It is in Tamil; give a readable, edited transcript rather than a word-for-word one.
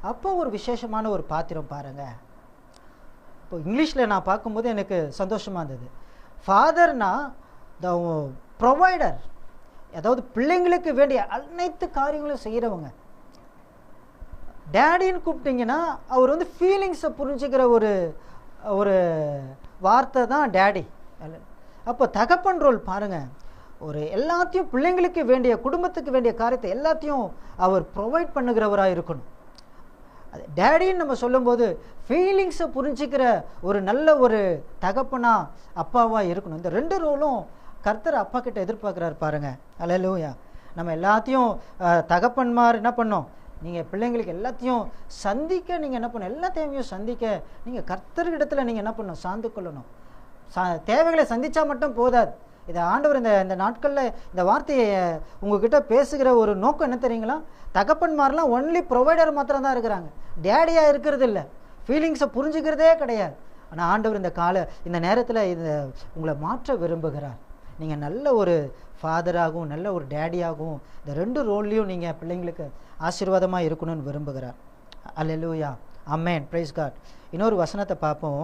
அப்போ ஒரு விசேஷமான ஒரு பாத்திரம் பாருங்கள். இப்போ இங்கிலீஷில் நான் பார்க்கும்போது எனக்கு சந்தோஷமாக இருந்தது. ஃபாதர்னா த ப்ரொவைடர், அதாவது பிள்ளைங்களுக்கு வேண்டிய அனைத்து காரியங்களும் செய்கிறவங்க. டேடின்னு கூப்பிட்டிங்கன்னா அவர் வந்து ஃபீலிங்ஸை புரிஞ்சுக்கிற ஒரு ஒரு வார்த்தை தான் டேடி. அப்போ தகப்பன் ரோல் பாருங்கள், ஒரு எல்லாத்தையும் பிள்ளைங்களுக்கு வேண்டிய, குடும்பத்துக்கு வேண்டிய காரியத்தை எல்லாத்தையும் அவர் ப்ரொவைட் பண்ணுகிறவராக இருக்கணும். அது டேடின்னு நம்ம சொல்லும்போது ஃபீலிங்ஸை புரிஞ்சிக்கிற ஒரு நல்ல ஒரு தகப்பனா அப்பாவாக இருக்கணும். இந்த 2 ரோலும் கர்த்தர் அப்பா கிட்ட எதிர்பார்க்குறாரு பாருங்கள். அல்லேலூயா. நம்ம எல்லாத்தையும் தகப்பன்மார் என்ன பண்ணோம், நீங்கள் பிள்ளைங்களுக்கு எல்லாத்தையும் சந்திக்க, நீங்கள் என்ன பண்ணணும், எல்லா தேவையும் சந்திக்க நீங்கள் கர்த்தர்கிடத்தில் நீங்கள் என்ன பண்ணணும், சார்ந்து கொள்ளணும். தேவைகளை சந்தித்தா மட்டும் போதாது. இதை ஆண்டவர் இந்த நாட்களில் இந்த வார்த்தையை உங்ககிட்ட பேசுகிற ஒரு நோக்கம் என்ன தெரியுங்களா? தகப்பன்மாரெலாம் ஒன்லி ப்ரொவைடர் மாத்திரம் தான் இருக்கிறாங்க, டேடியாக இருக்கிறது இல்லை, ஃபீலிங்ஸை புரிஞ்சுக்கிறதே கிடையாது. ஆனால் ஆண்டவர் இந்த நேரத்தில் உங்களை மாற்ற விரும்புகிறார். நீங்கள் நல்ல ஒரு ஃபாதராகவும் நல்ல ஒரு டேடியாகவும் இந்த 2 ரோல்லையும் நீங்கள் பிள்ளைங்களுக்கு ஆசீர்வாதமாக இருக்கணும்னு விரும்புகிறார். அல்லேலூயா. ஆமென். Praise God. இன்னொரு வசனத்தை பார்ப்போம்.